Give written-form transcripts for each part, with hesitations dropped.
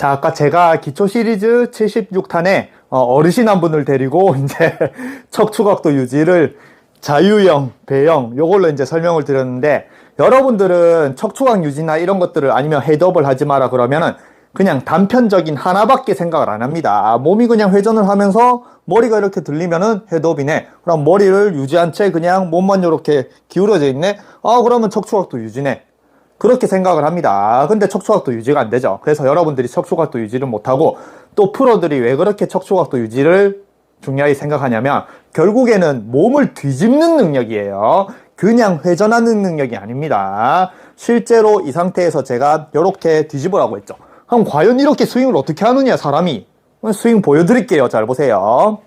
자, 아까 제가 기초 시리즈 76탄에 어르신 한 분을 데리고 이제 척추각도 유지를 자유형, 배형 요걸로 이제 설명을 드렸는데, 여러분들은 척추각 유지나 이런 것들을 아니면 헤드업을 하지 마라 그러면은 그냥 단편적인 하나밖에 생각을 안 합니다. 몸이 그냥 회전을 하면서 머리가 이렇게 들리면은 헤드업이네. 그럼 머리를 유지한 채 그냥 몸만 이렇게 기울어져 있네. 그러면 척추각도 유지네. 그렇게 생각을 합니다. 근데 척추각도 유지가 안 되죠. 그래서 여러분들이 척추각도 유지를 못하고, 또 프로들이 왜 그렇게 척추각도 유지를 중요하게 생각하냐면 결국에는 몸을 뒤집는 능력이에요. 그냥 회전하는 능력이 아닙니다. 실제로 이 상태에서 제가 이렇게 뒤집으라고 했죠. 그럼 과연 이렇게 스윙을 어떻게 하느냐, 사람이. 스윙 보여드릴게요. 잘 보세요.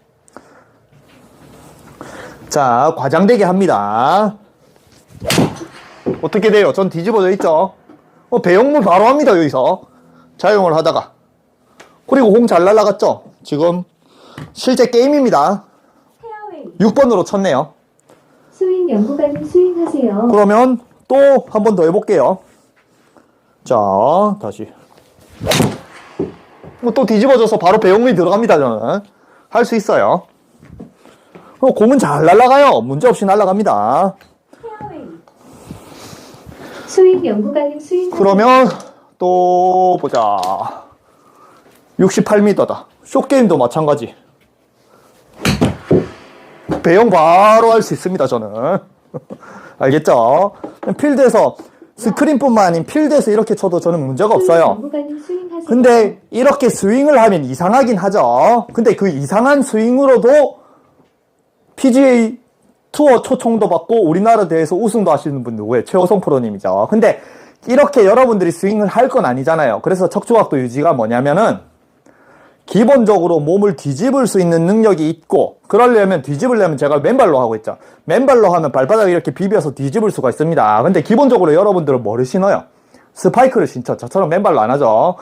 자, 과장되게 합니다. 어떻게 돼요? 전 뒤집어져 있죠? 배영물 바로 합니다, 여기서. 자유형을 하다가. 그리고 공 잘 날아갔죠? 지금 실제 게임입니다. 6번으로 쳤네요. 스윙 연구가님 스윙하세요. 그러면 또 한 번 더 해볼게요. 자, 다시. 또 뒤집어져서 바로 배영물이 들어갑니다, 저는. 할 수 있어요. 공은 잘 날아가요. 문제없이 날아갑니다. 스윙 연구가님 스윙. 그러면 또 보자. 68m다. 숏게임도 마찬가지. 배영 바로 할 수 있습니다, 저는. 알겠죠? 필드에서, 스크린뿐만 아닌 필드에서 이렇게 쳐도 저는 문제가 없어요. 근데 이렇게 스윙을 하면 이상하긴 하죠. 근데 그 이상한 스윙으로도 PGA 투어 초청도 받고 우리나라 대회에서 우승도 하시는 분 누구예요? 최호성 프로님이죠. 근데 이렇게 여러분들이 스윙을 할 건 아니잖아요. 그래서 척추각도 유지가 뭐냐면은 기본적으로 몸을 뒤집을 수 있는 능력이 있고, 그러려면 뒤집으려면 제가 맨발로 하고 있죠. 맨발로 하면 발바닥을 이렇게 비벼서 뒤집을 수가 있습니다. 근데 기본적으로 여러분들은 뭐를 신어요? 스파이크를 신죠. 저처럼 맨발로 안 하죠.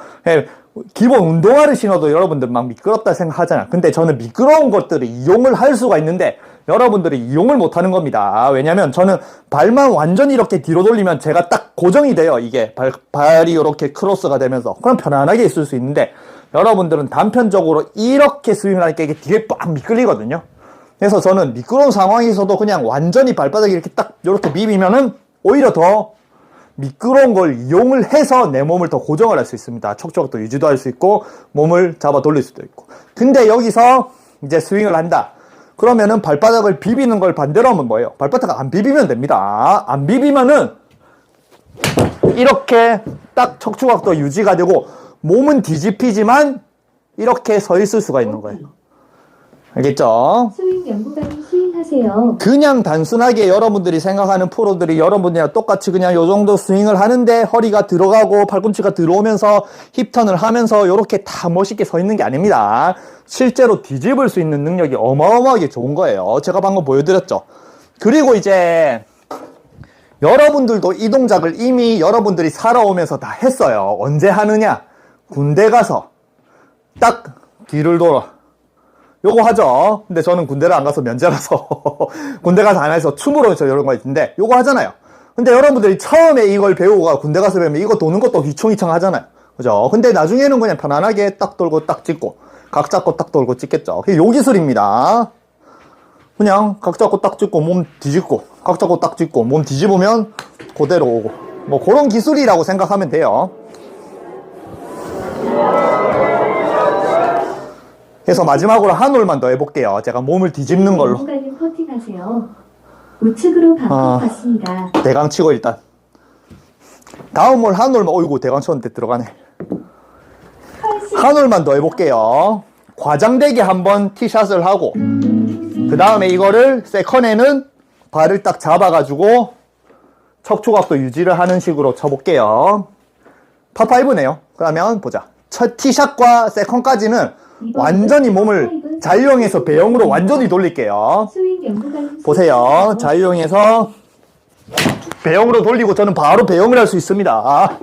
기본 운동화를 신어도 여러분들 막 미끄럽다 생각하잖아요. 근데 저는 미끄러운 것들을 이용을 할 수가 있는데 여러분들이 이용을 못 하는 겁니다. 왜냐면 저는 발만 완전히 이렇게 뒤로 돌리면 제가 딱 고정이 돼요. 이게 발이 이렇게 크로스가 되면서. 그럼 편안하게 있을 수 있는데, 여러분들은 단편적으로 이렇게 스윙을 하니까 이게 뒤에 빡 미끌리거든요. 그래서 저는 미끄러운 상황에서도 그냥 완전히 발바닥이 이렇게 딱 이렇게 비비면은 오히려 더 미끄러운 걸 이용을 해서 내 몸을 더 고정을 할 수 있습니다. 척추각도 유지도 할 수 있고 몸을 잡아 돌릴 수도 있고. 근데 여기서 이제 스윙을 한다. 그러면은 발바닥을 비비는 걸 반대로 하면 뭐예요? 발바닥을 안 비비면 됩니다. 안 비비면은 이렇게 딱 척추각도 유지가 되고 몸은 뒤집히지만 이렇게 서 있을 수가 있는 거예요. 알겠죠? 스윙 연구가님 스윙하세요. 그냥 단순하게 여러분들이 생각하는 프로들이 여러분이랑 똑같이 그냥 요 정도 스윙을 하는데 허리가 들어가고 팔꿈치가 들어오면서 힙턴을 하면서 이렇게 다 멋있게 서 있는 게 아닙니다. 실제로 뒤집을 수 있는 능력이 어마어마하게 좋은 거예요. 제가 방금 보여드렸죠. 그리고 이제 여러분들도 이 동작을 이미 여러분들이 살아오면서 다 했어요. 언제 하느냐? 군대 가서 딱 뒤를 돌아. 요거 하죠. 근데 저는 군대를 안 가서 면제라서 군대 가서 안 해서 춤으로 저 이런 거 있는데 요거 하잖아요. 근데 여러분들이 처음에 이걸 배우고 군대 가서 배우면 이거 도는 것도 휘청휘청 하잖아요. 그죠? 근데 나중에는 그냥 편안하게 딱 돌고 딱 찍고 각 잡고 딱 돌고 찍겠죠. 그게 요 기술입니다. 그냥 각 잡고 딱 찍고 몸 뒤집고 각 잡고 딱 찍고 몸 뒤집으면 그대로 오고, 뭐 그런 기술이라고 생각하면 돼요. 그래서 마지막으로 한 홀만 더 해볼게요. 제가 몸을 뒤집는 걸로. 연구가님 퍼팅하세요. 우측으로 바꿨습니다. 대강 치고 일단. 다음 홀 한 홀만, 어이구 대강 쳤는데 들어가네. 한 홀만 더 해볼게요. 과장되게 한번 티샷을 하고, 그 다음에 이거를 세컨에는 발을 딱 잡아가지고 척추각도 유지를 하는 식으로 쳐볼게요. 파5네요. 그러면 보자. 첫 티샷과 세컨까지는 완전히 몸을 자유형에서 배영으로 완전히 돌릴게요. 보세요. 자유형에서 배영으로 돌리고 저는 바로 배영을 할 수 있습니다.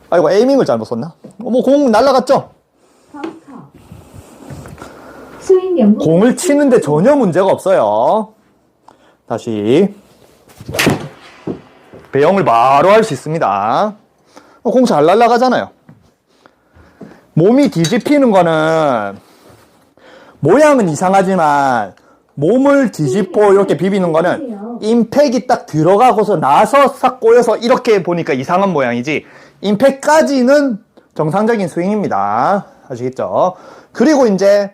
아이고, 에이밍을 잘못 썼나? 공 날라갔죠? 공을 치는데 전혀 문제가 없어요. 다시 배영을 바로 할 수 있습니다. 공 잘 날아가잖아요. 몸이 뒤집히는 거는 모양은 이상하지만 몸을 뒤집고 이렇게 비비는 거는 임팩이 딱 들어가고서 나서 싹 꼬여서 이렇게 보니까 이상한 모양이지, 임팩까지는 정상적인 스윙입니다. 아시겠죠? 그리고 이제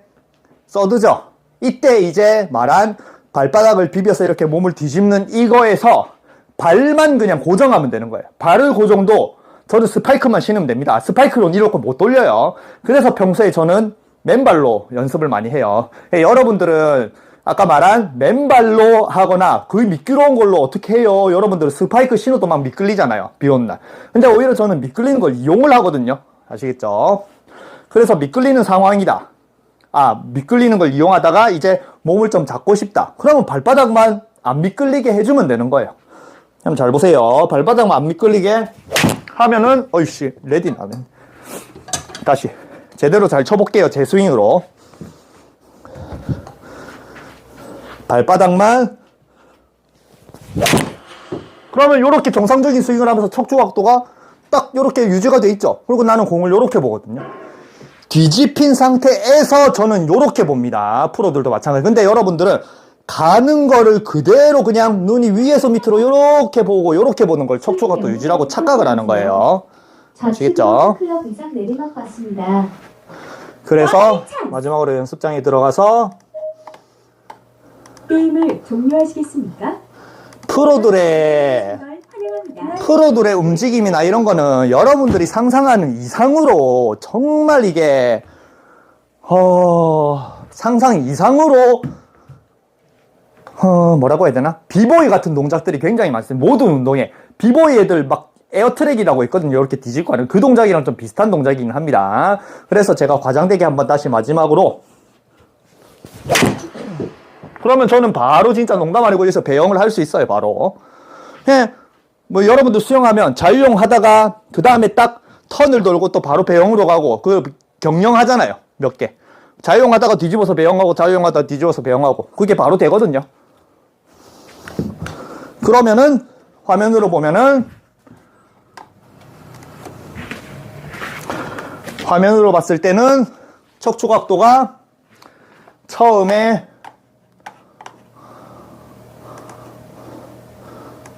서드죠. 이때 이제 말한 발바닥을 비벼서 이렇게 몸을 뒤집는 이거에서 발만 그냥 고정하면 되는 거예요. 발을 고정도 저는 스파이크만 신으면 됩니다. 스파이크로는 이렇게 못 돌려요. 그래서 평소에 저는 맨발로 연습을 많이 해요. 여러분들은 아까 말한 맨발로 하거나 그 미끄러운 걸로 어떻게 해요? 여러분들은 스파이크 신어도 막 미끌리잖아요. 비 오는 날. 근데 오히려 저는 미끌리는 걸 이용을 하거든요. 아시겠죠? 그래서 미끌리는 상황이다. 미끌리는 걸 이용하다가 이제 몸을 좀 잡고 싶다. 그러면 발바닥만 안 미끌리게 해주면 되는 거예요. 한번 잘 보세요. 발바닥만 안 미끌리게 하면은, 어이씨, 레디 나네. 다시. 제대로 잘 쳐볼게요. 제 스윙으로. 발바닥만. 그러면 이렇게 정상적인 스윙을 하면서 척추 각도가 딱 이렇게 유지가 돼 있죠. 그리고 나는 공을 이렇게 보거든요. 뒤집힌 상태에서 저는 이렇게 봅니다. 프로들도 마찬가지. 근데 여러분들은 가는 거를 그대로 그냥 눈이 위에서 밑으로 이렇게 보고 이렇게 보는 걸 척추 각도 유지라고 착각을 하는 거예요. 아시겠죠? 클럽 이상 내리막 같습니다. 그래서 마지막으로 연습장에 들어가서 게임을 종료하시겠습니까? 프로들의 움직임이나 이런 거는 여러분들이 상상하는 이상으로 정말 이게 상상 이상으로 뭐라고 해야 되나? 비보이 같은 동작들이 굉장히 많습니다. 모든 운동에 비보이 애들 막 에어트랙이라고 있거든요. 이렇게 뒤집고 하는 그 동작이랑 좀 비슷한 동작이긴 합니다. 그래서 제가 과장되게 한번 다시 마지막으로, 그러면 저는 바로 진짜 농담 아니고 여기서 배영을 할 수 있어요. 바로. 뭐 여러분들 수영하면 자유형 하다가 그 다음에 딱 턴을 돌고 또 바로 배영으로 가고 그 경영 하잖아요. 몇 개. 자유형 하다가 뒤집어서 배영하고 자유형 하다가 뒤집어서 배영하고 그게 바로 되거든요. 그러면은 화면으로 보면은 화면으로 봤을 때는 척추 각도가 처음에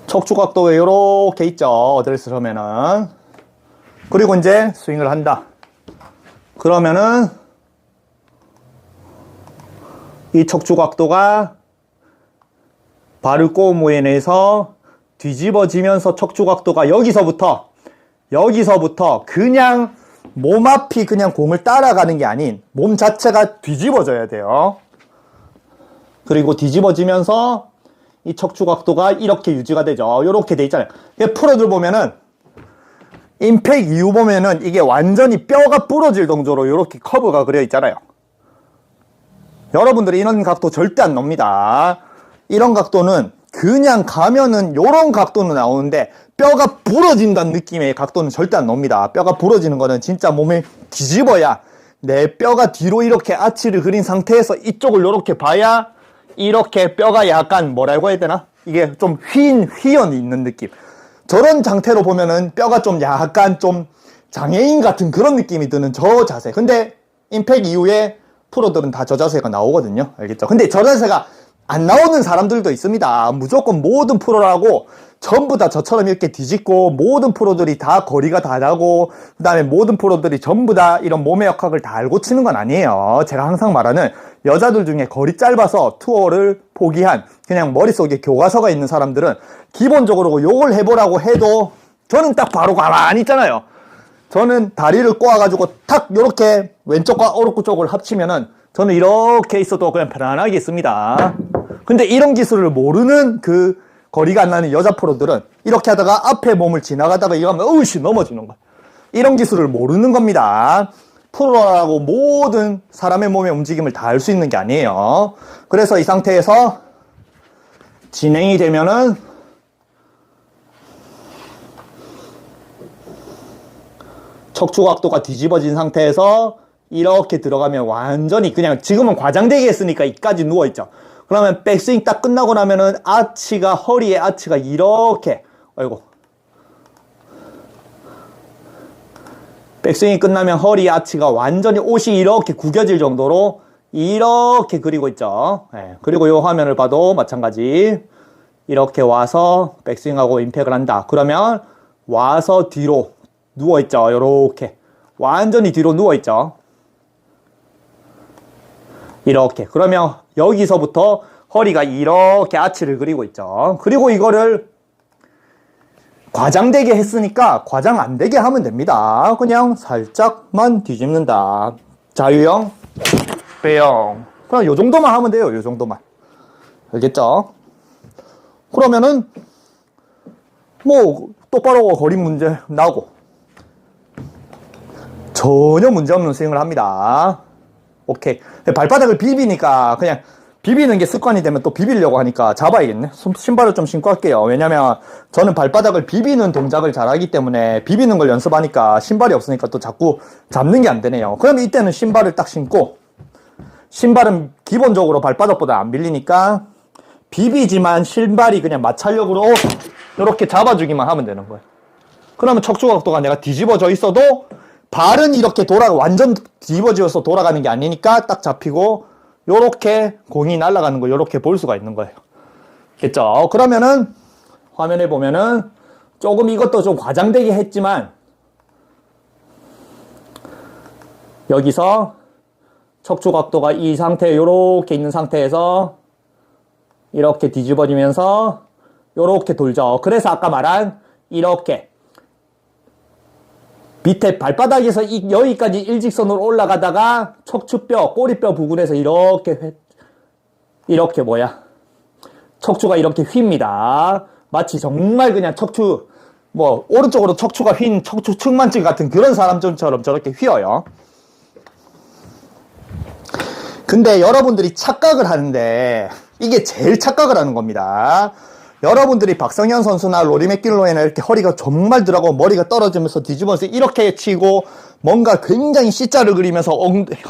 척추 각도가 이렇게 있죠. 어드레스 하면은. 그리고 이제 스윙을 한다. 그러면은 이 척추 각도가 발을 꼬은 모양에서 뒤집어지면서 척추 각도가 여기서부터 그냥 몸 앞이 그냥 공을 따라가는 게 아닌 몸 자체가 뒤집어져야 돼요. 그리고 뒤집어지면서 이 척추 각도가 이렇게 유지가 되죠. 이렇게 돼 있잖아요. 프로들 보면은 임팩 이후 보면은 이게 완전히 뼈가 부러질 정도로 이렇게 커브가 그려 있잖아요. 여러분들이 이런 각도 절대 안 놉니다. 이런 각도는 그냥 가면은 이런 각도는 나오는데 뼈가 부러진다는 느낌의 각도는 절대 안 나옵니다. 뼈가 부러지는 거는 진짜 몸을 뒤집어야 내 뼈가 뒤로 이렇게 아치를 그린 상태에서 이쪽을 이렇게 봐야 이렇게 뼈가 약간 뭐라고 해야 되나? 이게 좀 휘연이 있는 느낌. 저런 상태로 보면은 뼈가 좀 약간 좀 장애인 같은 그런 느낌이 드는 저 자세. 근데 임팩 이후에 프로들은 다 저 자세가 나오거든요. 알겠죠? 근데 저 자세가 안 나오는 사람들도 있습니다. 무조건 모든 프로라고 전부 다 저처럼 이렇게 뒤집고 모든 프로들이 다 거리가 다 나고 그 다음에 모든 프로들이 전부 다 이런 몸의 역학을 다 알고 치는 건 아니에요. 제가 항상 말하는 여자들 중에 거리 짧아서 투어를 포기한 그냥 머릿속에 교과서가 있는 사람들은 기본적으로 요걸 해보라고 해도 저는 딱 바로 가만히 있잖아요. 저는 다리를 꼬아가지고 탁 요렇게 왼쪽과 오른쪽을 합치면은 저는 이렇게 있어도 그냥 편안하게 있습니다. 근데 이런 기술을 모르는 그 거리가 안 나는 여자 프로들은 이렇게 하다가 앞에 몸을 지나가다가 이거 하면 어우씨 넘어지는 거야. 이런 기술을 모르는 겁니다. 프로라고 모든 사람의 몸의 움직임을 다 알 수 있는 게 아니에요. 그래서 이 상태에서 진행이 되면은 척추 각도가 뒤집어진 상태에서 이렇게 들어가면 완전히 그냥 지금은 과장되게 했으니까 이까지 누워있죠. 그러면 백스윙 딱 끝나고 나면은 아치가 허리에 아치가 이렇게 백스윙이 끝나면 허리 아치가 완전히 옷이 이렇게 구겨질 정도로 이렇게 그리고 있죠. 네. 그리고 이 화면을 봐도 마찬가지. 이렇게 와서 백스윙하고 임팩을 한다. 그러면 와서 뒤로 누워있죠. 요렇게. 완전히 뒤로 누워있죠. 이렇게. 그러면 여기서부터 허리가 이렇게 아치를 그리고 있죠. 그리고 이거를 과장되게 했으니까 과장 안 되게 하면 됩니다. 그냥 살짝만 뒤집는다. 자유형, 배형. 그냥 요 정도만 하면 돼요. 요 정도만. 알겠죠? 그러면은 뭐 똑바로 거리 문제 나고 전혀 문제없는 스윙을 합니다. 오케이. 발바닥을 비비니까 그냥 비비는 게 습관이 되면 또 비비려고 하니까 잡아야겠네. 신발을 좀 신고 할게요. 왜냐면 저는 발바닥을 비비는 동작을 잘하기 때문에 비비는 걸 연습하니까 신발이 없으니까 또 자꾸 잡는 게 안 되네요. 그럼 이때는 신발을 딱 신고, 신발은 기본적으로 발바닥보다 안 밀리니까 비비지만 신발이 그냥 마찰력으로 이렇게 잡아주기만 하면 되는 거예요. 그러면 척추 각도가 내가 뒤집어져 있어도 발은 이렇게 완전 뒤집어져서 돌아가는 게 아니니까 딱 잡히고 요렇게 공이 날아가는 걸 요렇게 볼 수가 있는 거예요. 됐죠? 그러면은 화면에 보면은 조금 이것도 좀 과장되게 했지만 여기서 척추 각도가 이 상태에 요렇게 있는 상태에서 이렇게 뒤집어지면서 요렇게 돌죠. 그래서 아까 말한 이렇게 밑에 발바닥에서 여기까지 일직선으로 올라가다가 척추뼈, 꼬리뼈 부분에서 이렇게 척추가 이렇게 휩니다. 마치 정말 그냥 오른쪽으로 척추가 휜 척추 측만증 같은 그런 사람들처럼 저렇게 휘어요. 근데 여러분들이 착각을 하는데 이게 제일 착각을 하는 겁니다. 여러분들이 박성현 선수나 로리 맥길로이나 이렇게 허리가 정말 들어가고 머리가 떨어지면서 뒤집어서 이렇게 치고 뭔가 굉장히 C자를 그리면서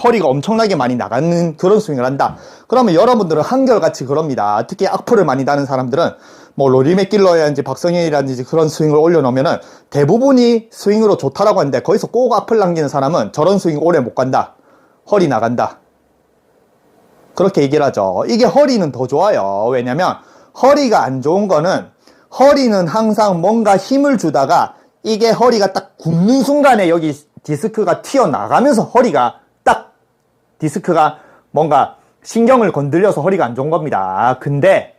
허리가 엄청나게 많이 나가는 그런 스윙을 한다. 그러면 여러분들은 한결같이 그럽니다. 특히 악플을 많이 다는 사람들은 뭐 로리 맥길로이라든지 박성현이라든지 그런 스윙을 올려놓으면은 대부분이 스윙으로 좋다라고 하는데 거기서 꼭 악플 남기는 사람은 저런 스윙 오래 못 간다. 허리 나간다. 그렇게 얘기를 하죠. 이게 허리는 더 좋아요. 왜냐면 허리가 안 좋은 거는 허리는 항상 뭔가 힘을 주다가 이게 허리가 딱 굽는 순간에 여기 디스크가 튀어나가면서 허리가 딱 디스크가 뭔가 신경을 건드려서 허리가 안 좋은 겁니다. 근데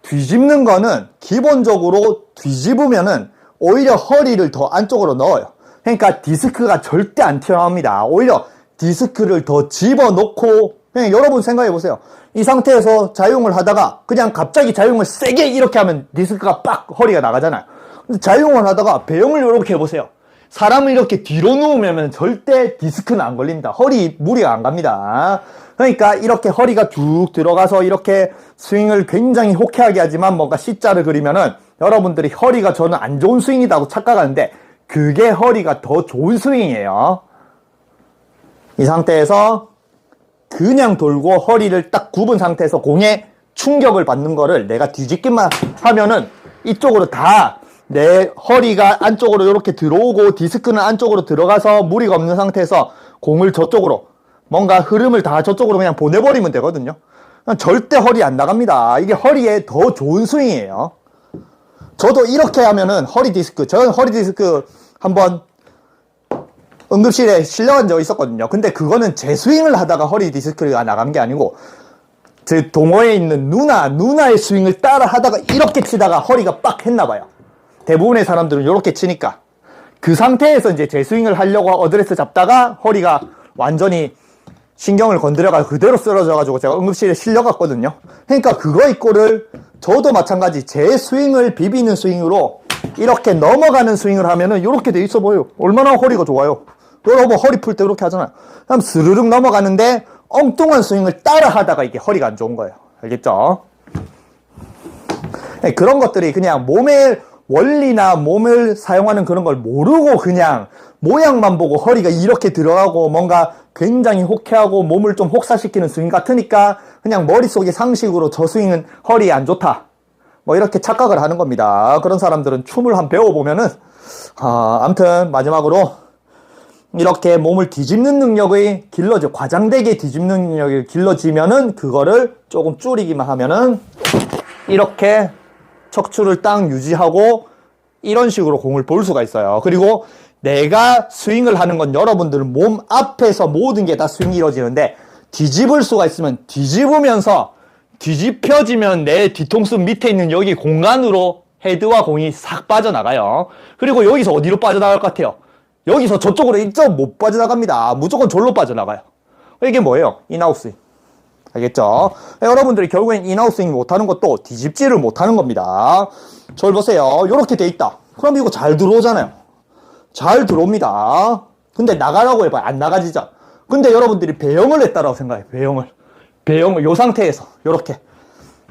뒤집는 거는 기본적으로 뒤집으면은 오히려 허리를 더 안쪽으로 넣어요. 그러니까 디스크가 절대 안 튀어나옵니다. 오히려 디스크를 더 집어넣고 그냥 여러분 생각해 보세요. 이 상태에서 자유형을 하다가 그냥 갑자기 자유형을 세게 이렇게 하면 디스크가 빡 허리가 나가잖아요. 근데 자유형을 하다가 배영을 이렇게 해보세요. 사람을 이렇게 뒤로 누우면 절대 디스크는 안 걸립니다. 허리 무리가 안 갑니다. 그러니까 이렇게 허리가 쭉 들어가서 이렇게 스윙을 굉장히 호쾌하게 하지만 뭔가 C자를 그리면은 여러분들이 허리가 저는 안 좋은 스윙이라고 착각하는데 그게 허리가 더 좋은 스윙이에요. 이 상태에서 그냥 돌고 허리를 딱 굽은 상태에서 공에 충격을 받는 거를 내가 뒤집기만 하면은 이쪽으로 다 내 허리가 안쪽으로 이렇게 들어오고 디스크는 안쪽으로 들어가서 무리가 없는 상태에서 공을 저쪽으로 뭔가 흐름을 다 저쪽으로 그냥 보내버리면 되거든요. 절대 허리 안 나갑니다. 이게 허리에 더 좋은 스윙이에요. 저도 이렇게 하면은 저는 허리 디스크 한번 응급실에 실려간 적이 있었거든요. 근데 그거는 제 스윙을 하다가 허리 디스크가 나간 게 아니고 제 동호회에 있는 누나의 스윙을 따라 하다가 이렇게 치다가 허리가 빡 했나봐요. 대부분의 사람들은 이렇게 치니까 그 상태에서 이제 제 스윙을 하려고 어드레스 잡다가 허리가 완전히 신경을 건드려가 그대로 쓰러져가지고 제가 응급실에 실려갔거든요. 그러니까 그거 있고를 저도 마찬가지 제 스윙을 비비는 스윙으로 이렇게 넘어가는 스윙을 하면은 이렇게 돼 있어 보여요. 얼마나 허리가 좋아요. 여러분 허리 풀 때 이렇게 하잖아요. 그럼 스르륵 넘어가는데 엉뚱한 스윙을 따라 하다가 이게 허리가 안 좋은 거예요. 알겠죠? 네, 그런 것들이 그냥 몸의 원리나 몸을 사용하는 그런 걸 모르고 그냥 모양만 보고 허리가 이렇게 들어가고 뭔가 굉장히 호쾌하고 몸을 좀 혹사시키는 스윙 같으니까 그냥 머릿속에 상식으로 저 스윙은 허리에 안 좋다. 뭐 이렇게 착각을 하는 겁니다. 그런 사람들은 춤을 한번 배워보면은 아무튼 마지막으로 이렇게 몸을 뒤집는 능력이 길러져, 과장되게 뒤집는 능력이 길러지면은 그거를 조금 줄이기만 하면은 이렇게 척추를 딱 유지하고 이런 식으로 공을 볼 수가 있어요. 그리고 내가 스윙을 하는 건 여러분들은 몸 앞에서 모든 게 다 스윙이 이루어지는데 뒤집을 수가 있으면 뒤집으면서 뒤집혀지면 내 뒤통수 밑에 있는 여기 공간으로 헤드와 공이 싹 빠져나가요. 그리고 여기서 어디로 빠져나갈 것 같아요? 여기서 저쪽으로 이쪽 못 빠져나갑니다. 무조건 절로 빠져나가요. 이게 뭐예요? 인아웃 스윙. 알겠죠? 여러분들이 결국엔 인아웃 스윙 못하는 것도 뒤집지를 못하는 겁니다. 저를 보세요. 이렇게 돼 있다. 그럼 이거 잘 들어오잖아요. 잘 들어옵니다. 근데 나가라고 해봐요. 안 나가지죠? 근데 여러분들이 배영을 했다라고 생각해요. 배영을 요 상태에서 이렇게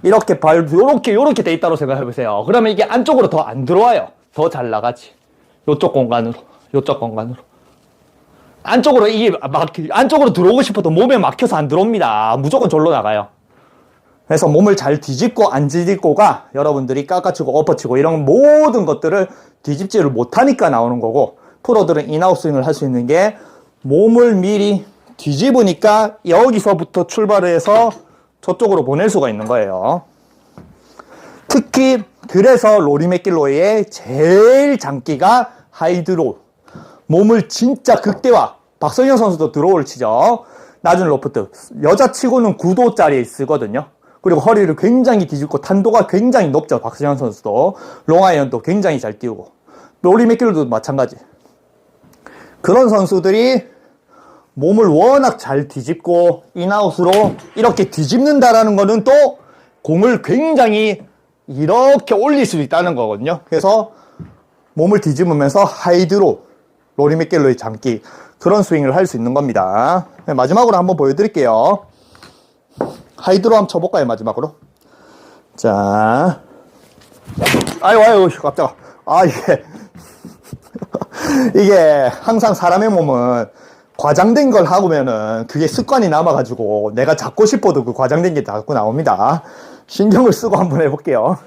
요렇게 돼 있다고 생각해보세요. 그러면 이게 안쪽으로 더 안 들어와요. 더 잘 나가지. 요쪽 공간으로. 안쪽으로 안쪽으로 들어오고 싶어도 몸에 막혀서 안 들어옵니다. 무조건 절로 나가요. 그래서 몸을 잘 뒤집고 안 뒤집고가 여러분들이 깎아치고 엎어치고 이런 모든 것들을 뒤집지를 못하니까 나오는 거고, 프로들은 인아웃 스윙을 할 수 있는 게 몸을 미리 뒤집으니까 여기서부터 출발을 해서 저쪽으로 보낼 수가 있는 거예요. 특히 그래서 로리 맥길로이의 제일 장기가 하이드로, 몸을 진짜 극대화. 박성현 선수도 드로우를 치죠. 낮은 로프트. 여자 치고는 9도짜리 쓰거든요. 그리고 허리를 굉장히 뒤집고 탄도가 굉장히 높죠. 박성현 선수도. 롱아이언도 굉장히 잘 띄우고. 로리 맥길로이도 마찬가지. 그런 선수들이 몸을 워낙 잘 뒤집고 인아웃으로 이렇게 뒤집는다라는 거는 또 공을 굉장히 이렇게 올릴 수 있다는 거거든요. 그래서 몸을 뒤집으면서 하이드로, 로리 맥길로이 장기, 그런 스윙을 할 수 있는 겁니다. 마지막으로 한번 보여드릴게요. 하이드로 한번 쳐볼까요? 마지막으로. 자, 아유 깜짝아. 이게 항상 사람의 몸은 과장된 걸 하면은 그게 습관이 남아가지고 내가 잡고 싶어도 그 과장된 게 자꾸 나옵니다. 신경을 쓰고 한번 해볼게요.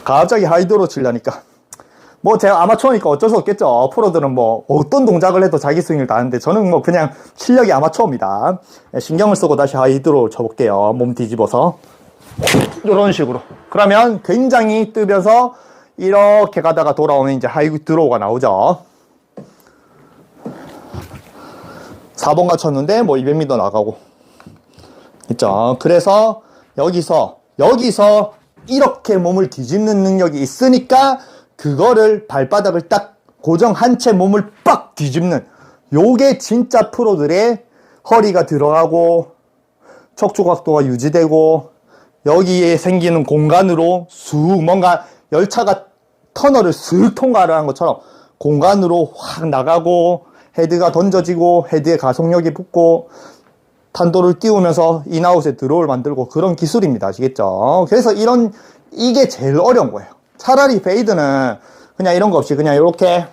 갑자기 하이드로 치려니까. 뭐 제가 아마추어니까 어쩔 수 없겠죠. 프로들은 뭐 어떤 동작을 해도 자기 스윙을 다 하는데 저는 뭐 그냥 실력이 아마추어입니다. 신경을 쓰고 다시 하이드로 쳐볼게요. 몸 뒤집어서. 이런 식으로. 그러면 굉장히 뜨면서 이렇게 가다가 돌아오는 이제 하이드로우가 나오죠. 4번가 쳤는데 뭐 200m 나가고. 있죠. 그래서 여기서 이렇게 몸을 뒤집는 능력이 있으니까 그거를 발바닥을 딱 고정한 채 몸을 빡 뒤집는, 요게 진짜 프로들의 허리가 들어가고 척추 각도가 유지되고 여기에 생기는 공간으로 쑥 뭔가 열차가 터널을 슥 통과를 하는 것처럼 공간으로 확 나가고 헤드가 던져지고 헤드에 가속력이 붙고 탄도를 띄우면서 인아웃에 드로우를 만들고, 그런 기술입니다. 아시겠죠? 그래서 이게 제일 어려운 거예요. 차라리 페이드는 그냥 이런 거 없이 그냥 이렇게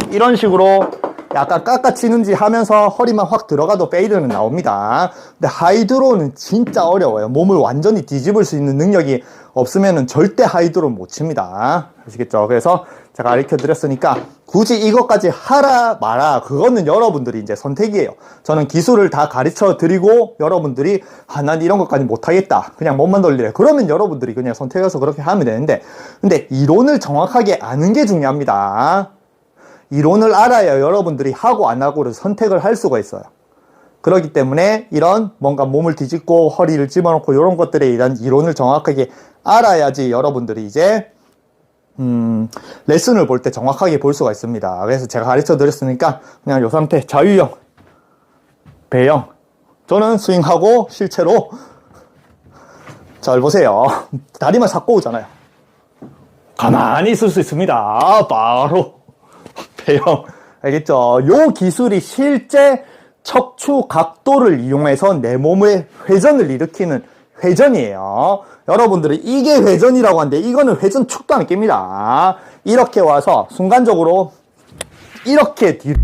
이런 식으로 약간 깎아치는지 하면서 허리만 확 들어가도 페이드는 나옵니다. 근데 하이드로우는 진짜 어려워요. 몸을 완전히 뒤집을 수 있는 능력이 없으면은 절대 하이드로우는 못 칩니다. 아시겠죠? 그래서 제가 가르쳐 드렸으니까 굳이 이것까지 하라 마라, 그거는 여러분들이 이제 선택이에요. 저는 기술을 다 가르쳐 드리고 여러분들이 난 이런 것까지 못하겠다, 그냥 몸만 돌리래, 그러면 여러분들이 그냥 선택해서 그렇게 하면 되는데, 근데 이론을 정확하게 아는 게 중요합니다. 이론을 알아야 여러분들이 하고 안 하고를 선택을 할 수가 있어요. 그렇기 때문에 이런 뭔가 몸을 뒤집고 허리를 집어넣고 이런 것들에 대한 이론을 정확하게 알아야지 여러분들이 이제 레슨을 볼 때 정확하게 볼 수가 있습니다. 그래서 제가 가르쳐 드렸으니까 그냥 이 상태, 자유형, 배영, 저는 스윙하고 실제로 잘 보세요. 다리만 싹 꼬우잖아요. 가만히 있을 수 있습니다. 바로 배영. 알겠죠? 요 기술이 실제 척추 각도를 이용해서 내 몸의 회전을 일으키는 회전이에요. 여러분들은 이게 회전이라고 하는데 이거는 회전 축도 안 낍니다. 이렇게 와서 순간적으로 이렇게 뒤로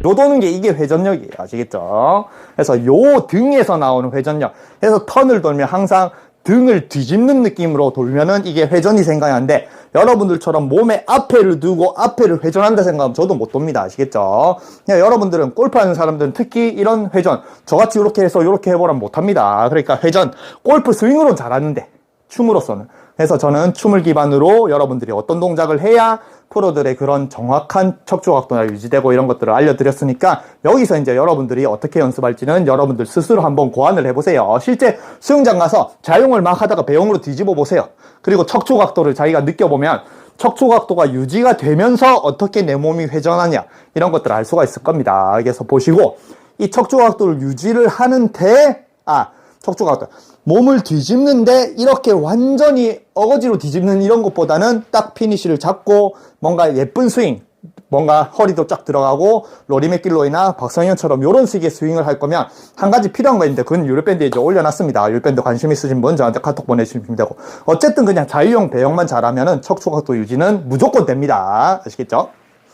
요 도는 게 이게 회전력이에요. 아시겠죠? 그래서 요 등에서 나오는 회전력. 그래서 턴을 돌면 항상 등을 뒤집는 느낌으로 돌면은 이게 회전이 생각하는데, 여러분들처럼 몸에 앞에를 두고 앞에를 회전한다 생각하면 저도 못 돕니다. 아시겠죠? 그냥 여러분들은 골프하는 사람들은 특히 이런 회전, 저같이 이렇게 해서 이렇게 해보라면 못합니다. 그러니까 회전, 골프 스윙으로는 잘하는데 춤으로서는. 그래서 저는 춤을 기반으로 여러분들이 어떤 동작을 해야 프로들의 그런 정확한 척추각도가 유지되고 이런 것들을 알려드렸으니까, 여기서 이제 여러분들이 어떻게 연습할지는 여러분들 스스로 한번 고안을 해보세요. 실제 수영장 가서 자용을 막 하다가 배영으로 뒤집어 보세요. 그리고 척추각도를 자기가 느껴보면 척추각도가 유지가 되면서 어떻게 내 몸이 회전하냐, 이런 것들을 알 수가 있을 겁니다. 그래서 보시고, 이 척추각도를 유지를 하는데, 척추각도, 몸을 뒤집는데 이렇게 완전히 어거지로 뒤집는 이런 것보다는 딱 피니쉬를 잡고 뭔가 예쁜 스윙, 뭔가 허리도 쫙 들어가고 로리 맥길로이나 박성현처럼 이런 식의 스윙을 할 거면 한 가지 필요한 거 있는데, 그건 유료밴드에 이제 올려놨습니다. 유료밴드 관심 있으신 분 저한테 카톡 보내주시면 되고, 어쨌든 그냥 자유형 배영만 잘하면은 척추각도 유지는 무조건 됩니다. 아시겠죠?